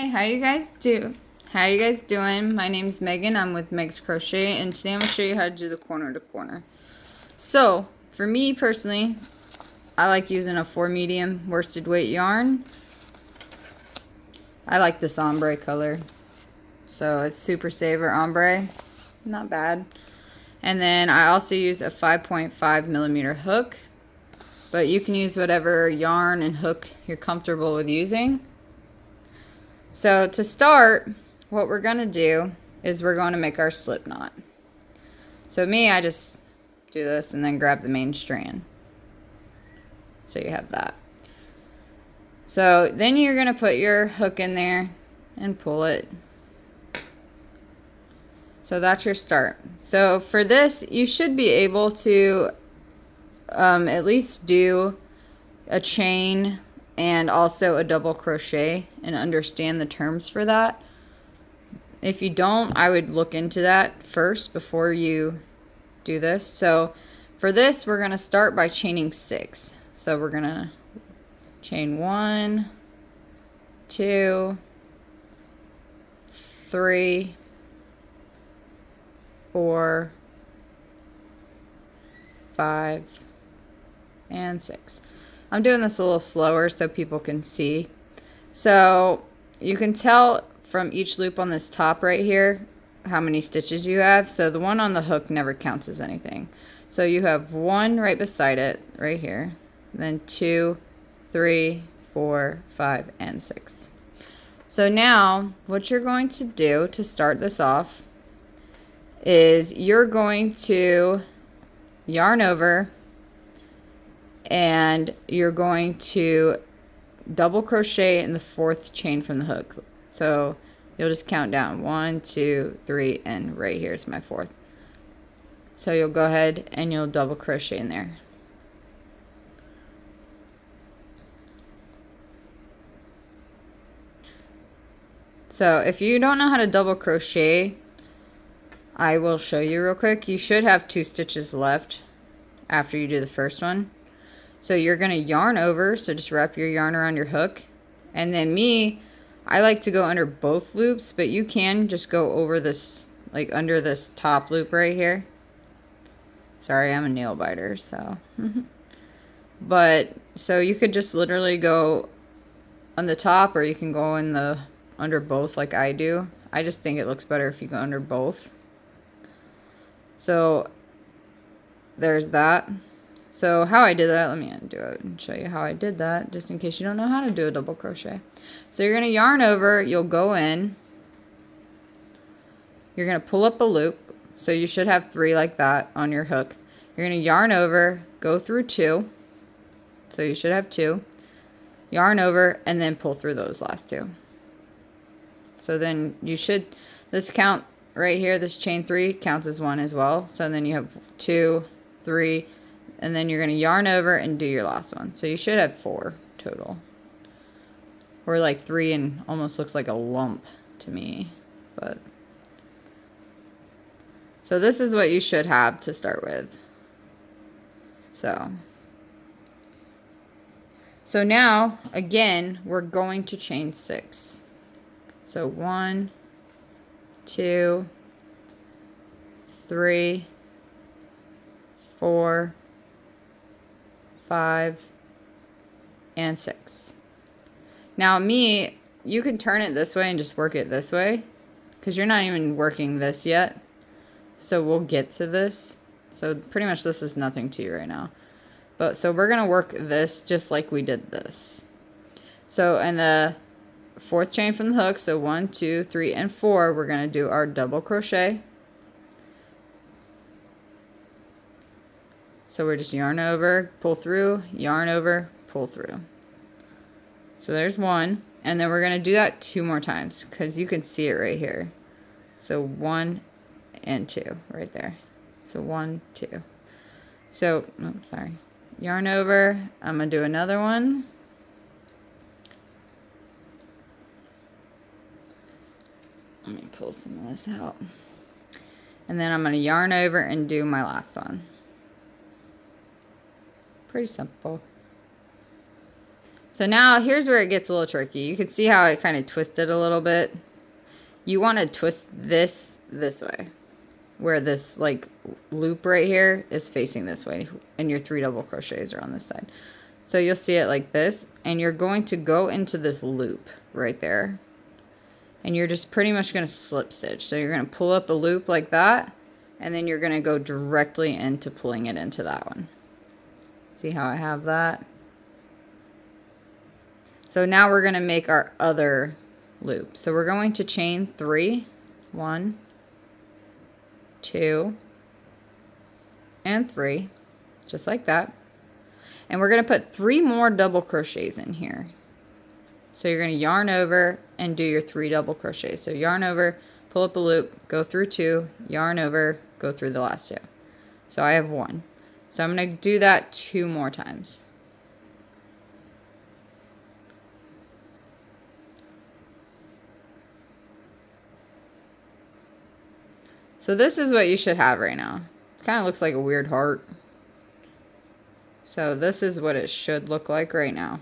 Hi, how you guys doing? My name's Megan. I'm with Meg's Crochet, and today I'm going to show you how to do the corner to corner. So, for me personally, I like using a 4 medium worsted weight yarn. I like this ombre color. So, it's Super Saver Ombre. Not bad. And then I also use a 5.5 millimeter hook. But you can use whatever yarn and hook you're comfortable with using. So to start, what we're going to do is we're going to make our slip knot. So I just do this and then grab the main strand. So you have that. So then you're going to put your hook in there and pull it. So that's your start. So for this, you should be able to at least do a chain and also a double crochet and understand the terms for that. If you don't, I would look into that first before you do this. So for this, we're going to start by chaining 6. So we're going to chain 1, 2, 3, 4, 5, and 6. I'm doing this a little slower so people can see. So you can tell from each loop on this top right here how many stitches you have. So the one on the hook never counts as anything. So you have 1 right beside it, right here. Then 2, 3, 4, 5, and 6. So now what you're going to do to start this off is you're going to yarn over and you're going to double crochet in the 4th chain from the hook. So you'll just count down 1, 2, 3, and right here is my 4th. So you'll go ahead and you'll double crochet in there. So if you don't know how to double crochet, I will show you real quick. You should have 2 stitches left after you do the first one. So you're going to yarn over, so just wrap your yarn around your hook. And then I like to go under both loops, but you can just go over this, like under this top loop right here. Sorry, I'm a nail biter, so. But, so you could just literally go on the top, or you can go in the under both like I do. I just think it looks better if you go under both. So there's that. So how I did that, let me undo it and show you how I did that, just in case you don't know how to do a double crochet. So you're going to yarn over, you'll go in, you're going to pull up a loop, so you should have 3 like that on your hook. You're going to yarn over, go through 2, so you should have 2, yarn over, and then pull through those last 2. So then you should, this count right here, this chain 3 counts as 1 as well. So then you have 2, 3, and then you're going to yarn over and do your last one. So you should have 4 total. Or like 3 and almost looks like a lump to me. But so this is what you should have to start with. So now, again, we're going to chain 6. So 1, 2, 3, 4, 5, and 6. Now you can turn it this way and just work it this way, because you're not even working this yet. So we'll get to this. So pretty much this is nothing to you right now. But so we're going to work this just like we did this. So in the 4th chain from the hook, so 1, 2, 3, and 4, we're going to do our double crochet. So we're just yarn over, pull through, yarn over, pull through. So there's 1, and then we're going to do that 2 more times because you can see it right here. So 1 and 2 right there. So 1, 2. So, sorry. Yarn over, I'm going to do another one. Let me pull some of this out. And then I'm going to yarn over and do my last one. Pretty simple. So now here's where it gets a little tricky. You can see how it kind of twisted a little bit. You want to twist this way, where this like loop right here is facing this way, and your 3 double crochets are on this side. So you'll see it like this, and you're going to go into this loop right there, and you're just pretty much going to slip stitch. So you're going to pull up a loop like that, and then you're going to go directly into pulling it into that one. See how I have that? So now we're going to make our other loop. So we're going to chain 3, 1, 2, and 3, just like that. And we're going to put 3 more double crochets in here. So you're going to yarn over and do your 3 double crochets. So yarn over, pull up a loop, go through 2, yarn over, go through the last 2. So I have 1. So I'm going to do that 2 more times. So this is what you should have right now. Kind of looks like a weird heart. So this is what it should look like right now.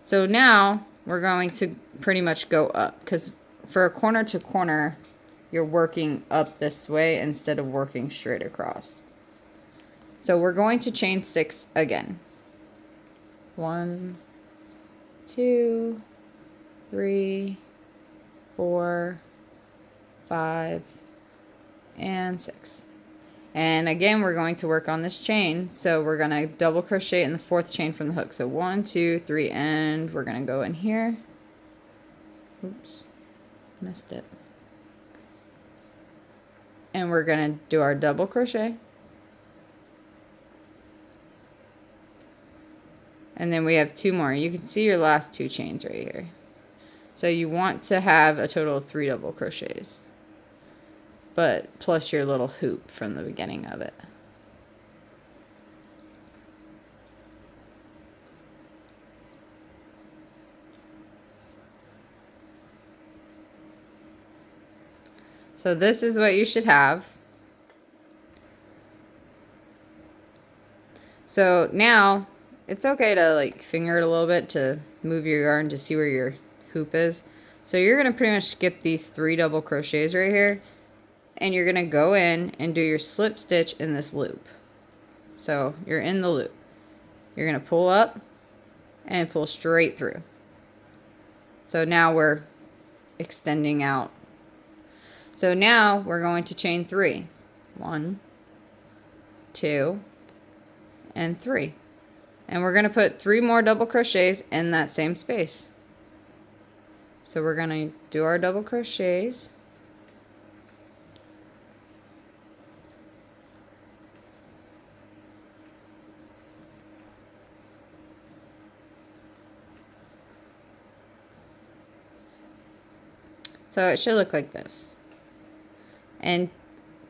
So now we're going to pretty much go up, because for a corner to corner, you're working up this way instead of working straight across. So we're going to chain 6 again. 1, 2, 3, 4, 5, and 6. And again, we're going to work on this chain. So we're going to double crochet in the 4th chain from the hook. So 1, 2, 3, and we're going to go in here. Oops, missed it. And we're going to do our double crochet. And then we have 2 more. You can see your last 2 chains right here. So you want to have a total of 3 double crochets, but plus your little hoop from the beginning of it. So this is what you should have. So now it's okay to like finger it a little bit to move your yarn to see where your hoop is. So you're going to pretty much skip these 3 double crochets right here, and you're going to go in and do your slip stitch in this loop. So you're in the loop. You're going to pull up and pull straight through. So now we're extending out. So now we're going to chain 3. 1, 2, and 3. And we're going to put 3 more double crochets in that same space. So we're going to do our double crochets. So it should look like this. And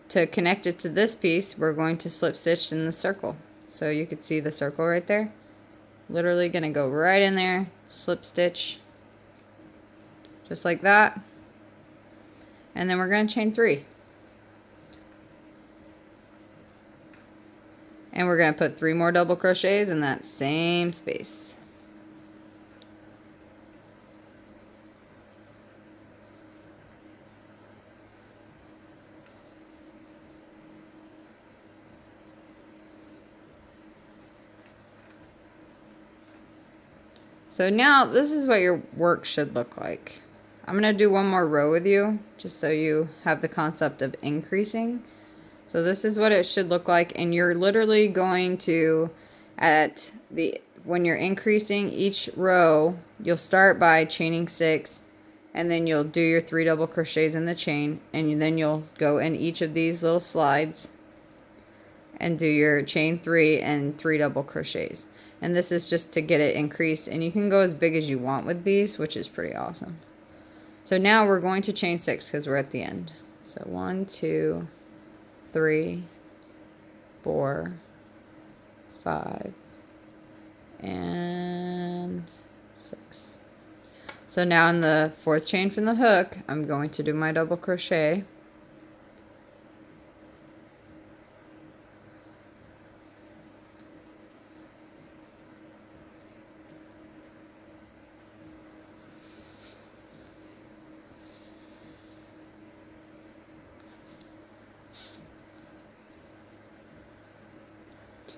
to connect it to this piece, we're going to slip stitch in the circle. So you can see the circle right there. Literally going to go right in there, slip stitch, just like that. And then we're going to chain 3. And we're going to put 3 more double crochets in that same space. So now this is what your work should look like. I'm going to do one more row with you just so you have the concept of increasing. So this is what it should look like, and you're literally going to, when you're increasing each row, you'll start by chaining 6, and then you'll do your 3 double crochets in the chain, and then you'll go in each of these little slides and do your chain 3 and 3 double crochets. And this is just to get it increased, and you can go as big as you want with these, which is pretty awesome. So now we're going to chain 6 because we're at the end. So 1, 2, 3, 4, 5, and 6. So now in the 4th chain from the hook, I'm going to do my double crochet.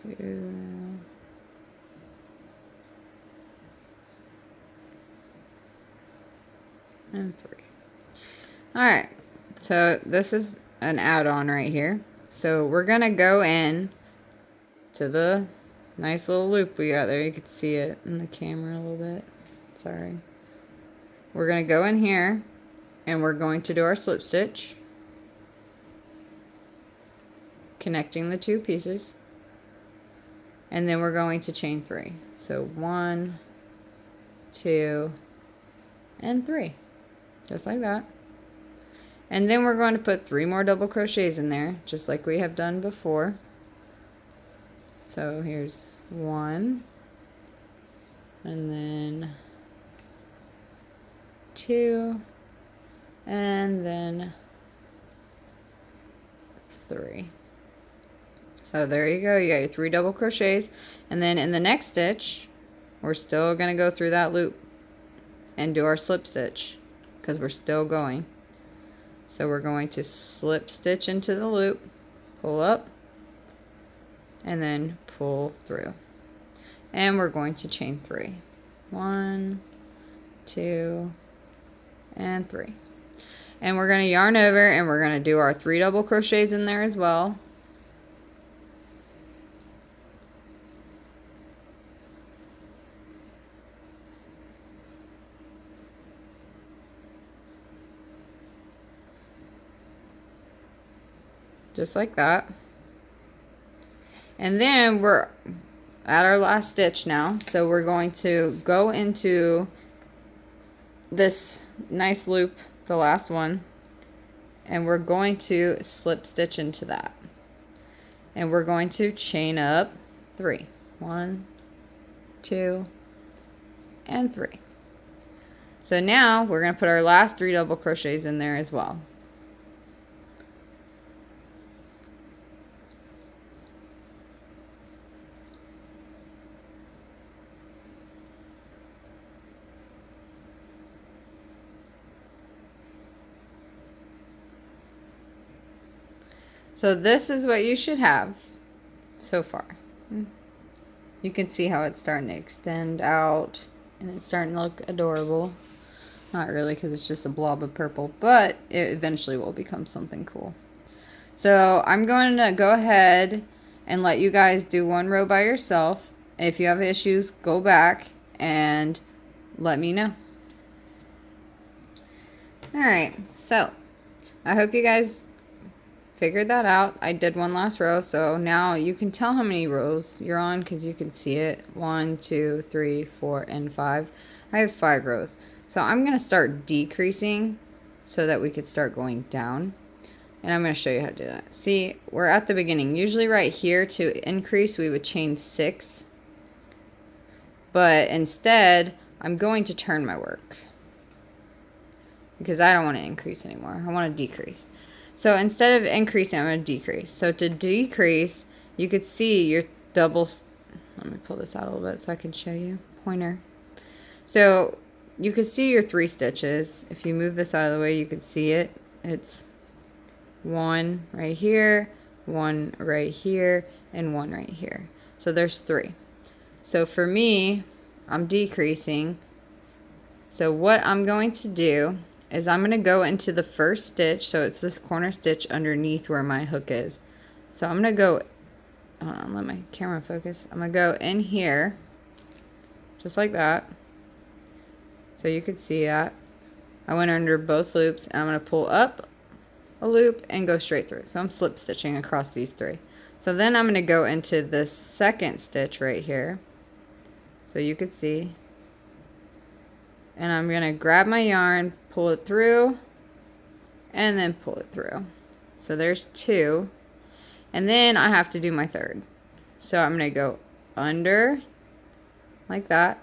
2, and 3. All right, so this is an add-on right here. So we're gonna go in to the nice little loop we got there. You can see it in the camera a little bit. Sorry. We're gonna go in here and we're going to do our slip stitch, connecting the 2 pieces, and then we're going to chain 3. So 1, 2, and 3, just like that. And then we're going to put 3 more double crochets in there, just like we have done before. So here's 1, and then 2, and then 3. So there you go, you got your 3 double crochets. And then in the next stitch, we're still going to go through that loop and do our slip stitch, because we're still going. So we're going to slip stitch into the loop, pull up, and then pull through. And we're going to chain 3. 1, 2, and 3. And we're going to yarn over and we're going to do our 3 double crochets in there as well. Just like that. And then we're at our last stitch now. So we're going to go into this nice loop, the last one, and we're going to slip stitch into that. And we're going to chain up 3. 1, 2, and 3. So now we're going to put our last 3 double crochets in there as well. So this is what you should have so far. You can see how it's starting to extend out and it's starting to look adorable. Not really, because it's just a blob of purple, but it eventually will become something cool. So I'm going to go ahead and let you guys do 1 row by yourself. If you have issues, go back and let me know. Alright, so I hope you guys figured that out. I did 1 last row, so now you can tell how many rows you're on because you can see it. 1, 2, 3, 4, and 5. I have 5 rows. So I'm going to start decreasing so that we could start going down. And I'm going to show you how to do that. See, we're at the beginning. Usually right here to increase we would chain 6. But instead, I'm going to turn my work, because I don't want to increase anymore. I want to decrease. So instead of increasing, I'm going to decrease. So to decrease, you could see your double, let me pull this out a little bit so I can show you, pointer. So you could see your 3 stitches. If you move this out of the way, you could see it. It's 1 right here, 1 right here, and 1 right here. So there's 3. So for me, I'm decreasing. So what I'm going to do is I'm going to go into the first stitch, so it's this corner stitch underneath where my hook is. So I'm going to go, hold on, let my camera focus. I'm going to go in here, just like that. So you could see that. I went under both loops, and I'm going to pull up a loop and go straight through. So I'm slip stitching across these 3. So then I'm going to go into the second stitch right here, so you could see. And I'm going to grab my yarn, pull it through, and then pull it through. So there's 2. And then I have to do my 3rd. So I'm going to go under, like that.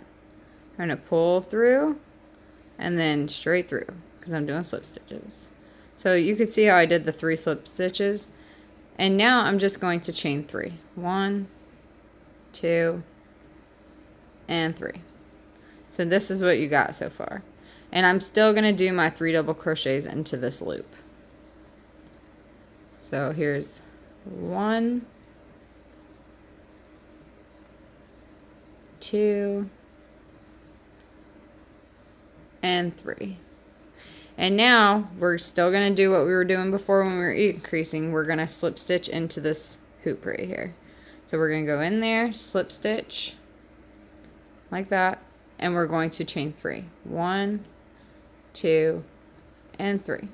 I'm going to pull through, and then straight through, because I'm doing slip stitches. So you can see how I did the 3 slip stitches. And now I'm just going to chain 3. 1, 2, and 3. So this is what you got so far. And I'm still going to do my 3 double crochets into this loop. So here's 1, 2, and 3. And now we're still going to do what we were doing before when we were increasing. We're going to slip stitch into this hoop right here. So we're going to go in there, slip stitch like that, and we're going to chain 3. 1, 2, and 3.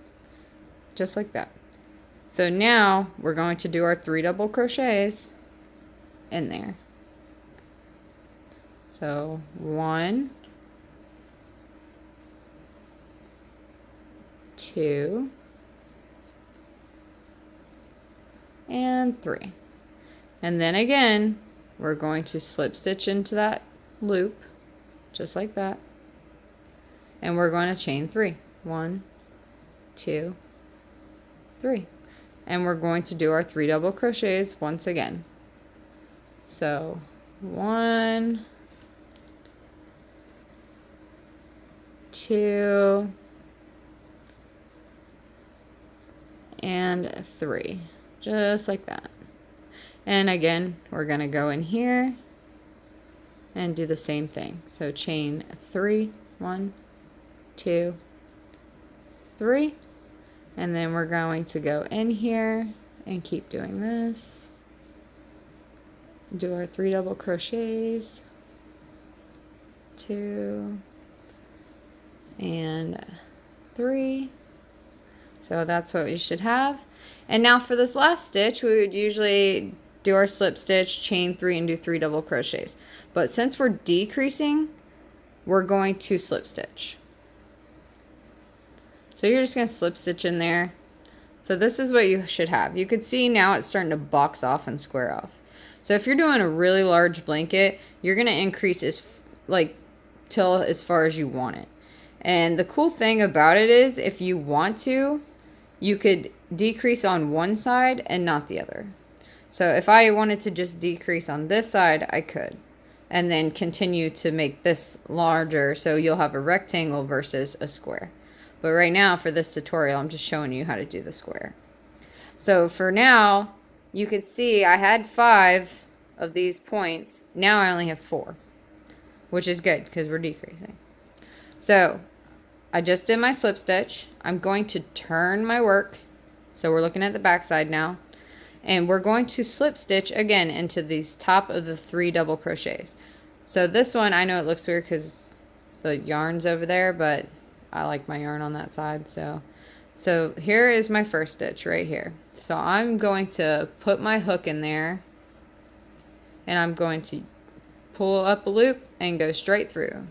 Just like that. So now we're going to do our 3 double crochets in there. So 1, 2, and 3. And then again, we're going to slip stitch into that loop, just like that. And we're going to chain 3. 1, 2, 3. And we're going to do our 3 double crochets once again. So 1, 2, and 3, just like that. And again, we're going to go in here and do the same thing. So chain 3, 1, 2, 3, and then we're going to go in here and keep doing this. Do our 3 double crochets, 2, and 3. So that's what we should have. And now for this last stitch, we would usually do our slip stitch, chain 3, and do 3 double crochets. But since we're decreasing, we're going to slip stitch. So you're just going to slip stitch in there. So this is what you should have. You can see now it's starting to box off and square off. So if you're doing a really large blanket, you're going to increase till as far as you want it. And the cool thing about it is if you want to, you could decrease on one side and not the other. So if I wanted to just decrease on this side, I could. And then continue to make this larger so you'll have a rectangle versus a square. But right now for this tutorial, I'm just showing you how to do the square. So for now, you can see I had 5 of these points. Now I only have 4, which is good because we're decreasing. So I just did my slip stitch. I'm going to turn my work. So we're looking at the back side now. And we're going to slip stitch again into these top of the 3 double crochets. So this one, I know it looks weird because the yarn's over there, but I like my yarn on that side. So here is my first stitch right here. So I'm going to put my hook in there and I'm going to pull up a loop and go straight through.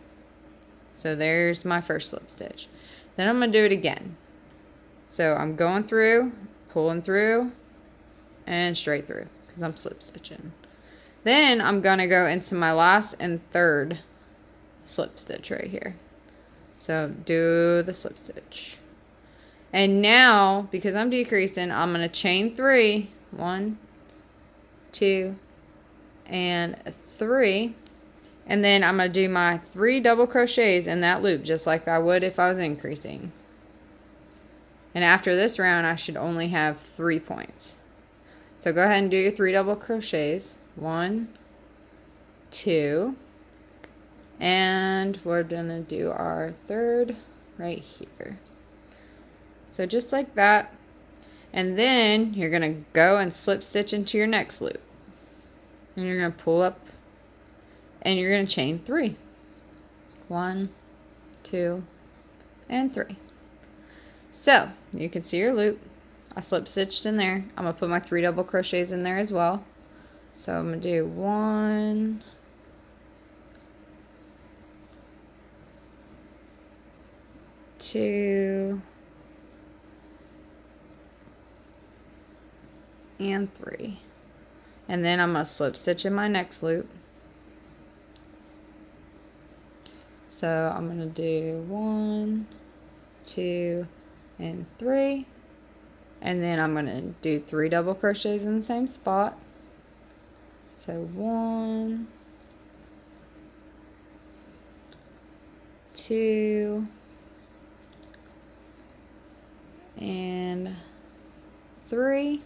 So there's my first slip stitch. Then I'm going to do it again. So I'm going through, pulling through, and straight through because I'm slip stitching. Then I'm going to go into my last and third slip stitch right here. So do the slip stitch. And now, because I'm decreasing, I'm going to chain 3. 1, 2, and 3. And then I'm going to do my 3 double crochets in that loop, just like I would if I was increasing. And after this round, I should only have 3 points. So go ahead and do your 3 double crochets. 1, 2, and we're going to do our third right here. So just like that. And then you're going to go and slip stitch into your next loop. And you're going to pull up and you're going to chain 3. 1, 2, and 3. So you can see your loop. I slip stitched in there. I'm going to put my 3 double crochets in there as well. So I'm going to do 1, 2, and 3. And then I'm going to slip stitch in my next loop. So I'm going to do 1, 2, and 3. And then I'm going to do 3 double crochets in the same spot. So 1, 2, and 3.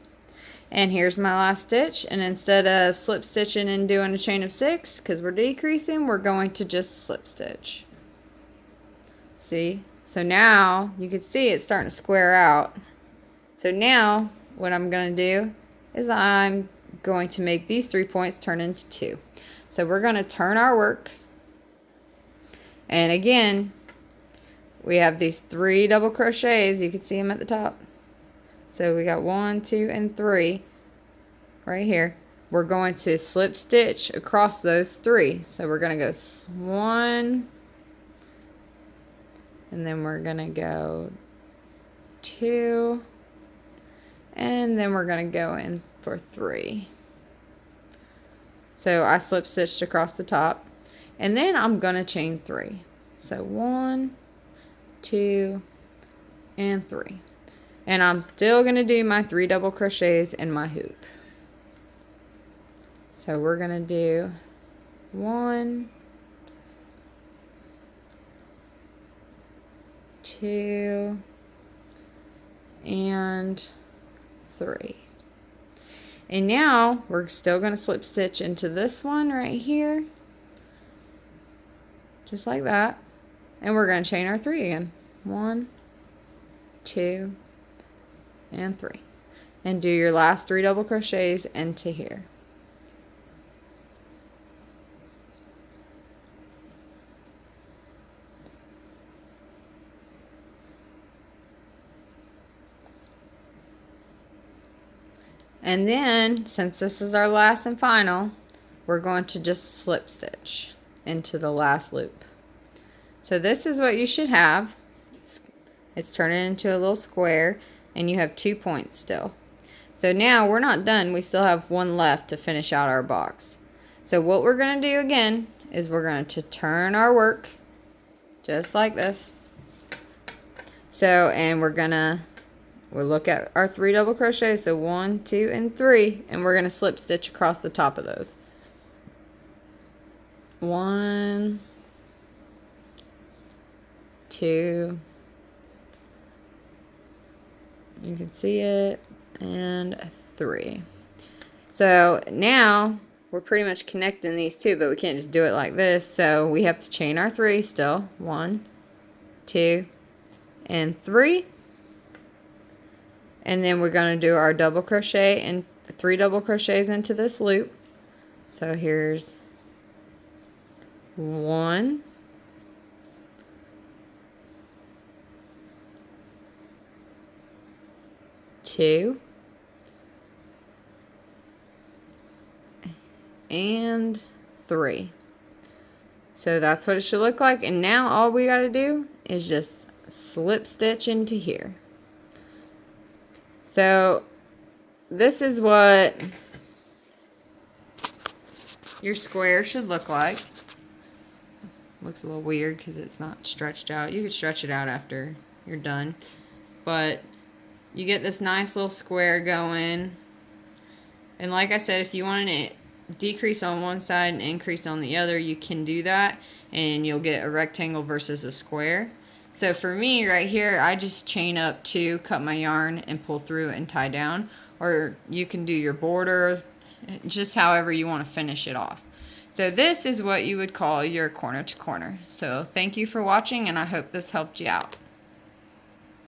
And here's my last stitch, and instead of slip stitching and doing a chain of 6 because we're decreasing, we're going to just slip stitch. See? So now you can see it's starting to square out. So now what I'm going to do is I'm going to make these 3 points turn into 2. So we're going to turn our work, and again we have these 3 double crochets. You can see them at the top. So we got 1, 2, and 3 right here. We're going to slip stitch across those 3. So we're going to go 1, and then we're going to go 2, and then we're going to go in for 3. So I slip stitched across the top, and then I'm going to chain 3. So 1, 2, and 3. And I'm still going to do my 3 double crochets in my hoop. So we're going to do 1, 2, and 3. And now we're still going to slip stitch into this one right here, just like that. And we're going to chain our 3 again. 1, 2, and 3, and do your last 3 double crochets into here. And then, since this is our last and final, we're going to just slip stitch into the last loop. So this is what you should have. It's turning into a little square, and you have 2 points still. So now we're not done. We still have 1 left to finish out our box. So what we're going to do again is we're going to turn our work just like this. So, and we'll look at our 3 double crochets. So 1, 2, and 3, and we're going to slip stitch across the top of those. 1, 2, you can see it, and 3. So now we're pretty much connecting these 2, but we can't just do it like this. So we have to chain our 3 still. 1, 2, and 3. And then we're going to do our double crochet and 3 double crochets into this loop. So here's 1, 2, and 3. So that's what it should look like. And now all we got to do is just slip stitch into here. So this is what your square should look like. Looks a little weird because it's not stretched out. You could stretch it out after you're done. But you get this nice little square going. And like I said, if you want to decrease on one side and increase on the other, you can do that. And you'll get a rectangle versus a square. So for me right here, I just chain up 2, cut my yarn, and pull through and tie down. Or you can do your border, just however you want to finish it off. So this is what you would call your corner to corner. So thank you for watching, and I hope this helped you out.